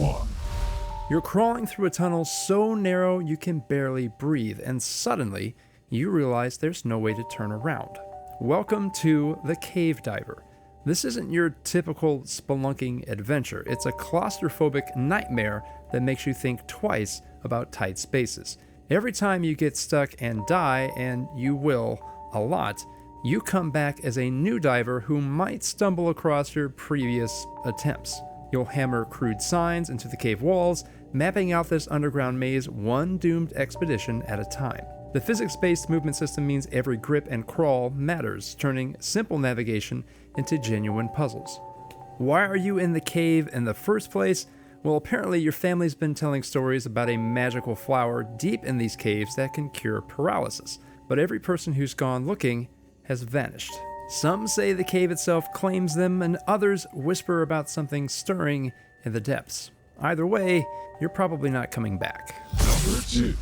1. You're crawling through a tunnel so narrow you can barely breathe, and suddenly you realize there's no way to turn around. Welcome to The Cave Diver. This isn't your typical spelunking adventure. It's a claustrophobic nightmare that makes you think twice about tight spaces. Every time you get stuck and die, and you will a lot, you come back as a new diver who might stumble across your previous attempts. You'll hammer crude signs into the cave walls, mapping out this underground maze one doomed expedition at a time. The physics-based movement system means every grip and crawl matters, turning simple navigation into genuine puzzles. Why are you in the cave in the first place? Well, apparently your family's been telling stories about a magical flower deep in these caves that can cure paralysis, but every person who's gone looking has vanished. Some say the cave itself claims them, and others whisper about something stirring in the depths. Either way, you're probably not coming back. Number 2.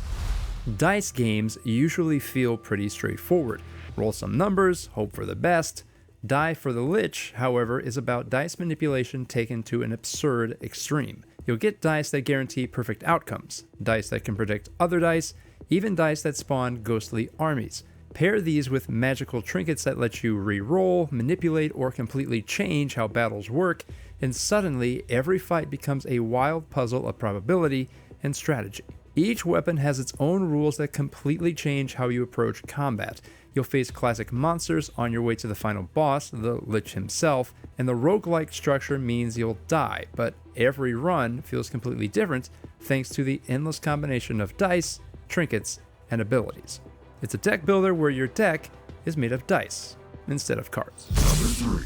Dice games usually feel pretty straightforward. Roll some numbers, hope for the best. For The Lich, however, is about dice manipulation taken to an absurd extreme. You'll get dice that guarantee perfect outcomes, dice that can predict other dice, even dice that spawn ghostly armies. Pair these with magical trinkets that let you re-roll, manipulate, or completely change how battles work, and suddenly every fight becomes a wild puzzle of probability and strategy. Each weapon has its own rules that completely change how you approach combat. You'll face classic monsters on your way to the final boss, the Lich himself, and the roguelike structure means you'll die, but every run feels completely different thanks to the endless combination of dice, trinkets, and abilities. It's a deck builder where your deck is made of dice instead of cards. Number 3.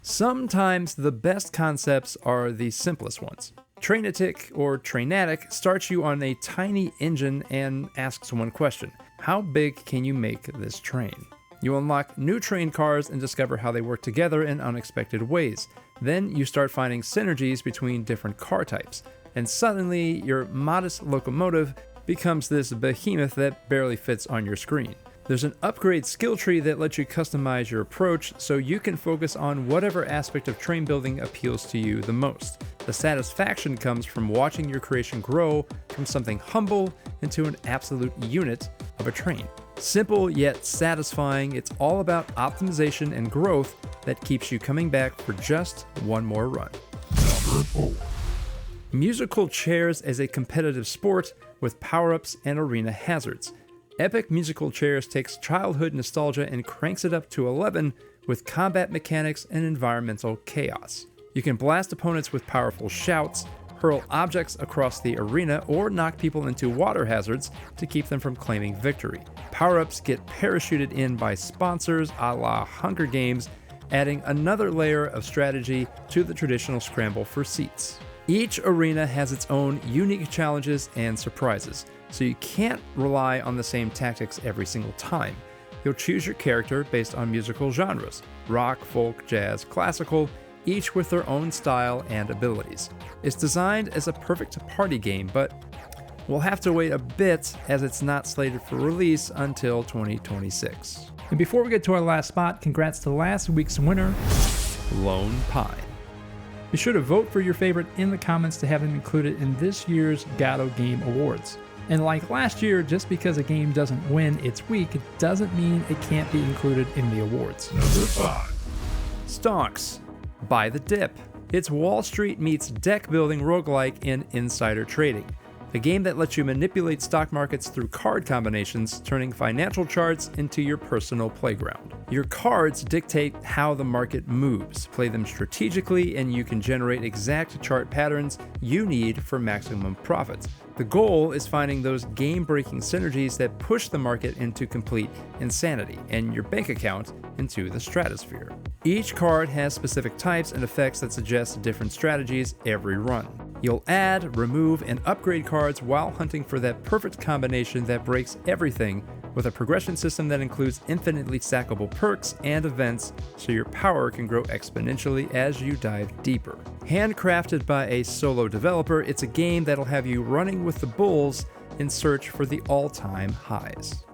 Sometimes the best concepts are the simplest ones. Trainatic or Trainatic starts you on a tiny engine and asks one question: how big can you make this train? You unlock new train cars and discover how they work together in unexpected ways. Then you start finding synergies between different car types, and suddenly your modest locomotive becomes this behemoth that barely fits on your screen. There's an upgrade skill tree that lets you customize your approach so you can focus on whatever aspect of train building appeals to you the most. The satisfaction comes from watching your creation grow from something humble into an absolute unit of a train. Simple yet satisfying, it's all about optimization and growth that keeps you coming back for just one more run. Number 4. Musical chairs as a competitive sport with power-ups and arena hazards. Epic Musical Chairs takes childhood nostalgia and cranks it up to 11 with combat mechanics and environmental chaos. You can blast opponents with powerful shouts, hurl objects across the arena, or knock people into water hazards to keep them from claiming victory. Power-ups get parachuted in by sponsors a la Hunger Games, adding another layer of strategy to the traditional scramble for seats. Each arena has its own unique challenges and surprises, so you can't rely on the same tactics every single time. You'll choose your character based on musical genres: rock, folk, jazz, classical, each with their own style and abilities. It's designed as a perfect party game, but we'll have to wait a bit as it's not slated for release until 2026. And before we get to our last spot, congrats to last week's winner, Lone Pine. Be sure to vote for your favorite in the comments to have them included in this year's Godot Game Awards. And like last year, just because a game doesn't win its week, it doesn't mean it can't be included in the awards. Number 5. Stonks. Buy the Dip. It's Wall Street meets deck building roguelike in insider trading. A game that lets you manipulate stock markets through card combinations, turning financial charts into your personal playground. Your cards dictate how the market moves. Play them strategically, and you can generate exact chart patterns you need for maximum profits. The goal is finding those game-breaking synergies that push the market into complete insanity, and your bank account into the stratosphere. Each card has specific types and effects that suggest different strategies every run. You'll add, remove, and upgrade cards while hunting for that perfect combination that breaks everything, with a progression system that includes infinitely stackable perks and events so your power can grow exponentially as you dive deeper. Handcrafted by a solo developer, it's a game that'll have you running with the bulls in search for the all-time highs.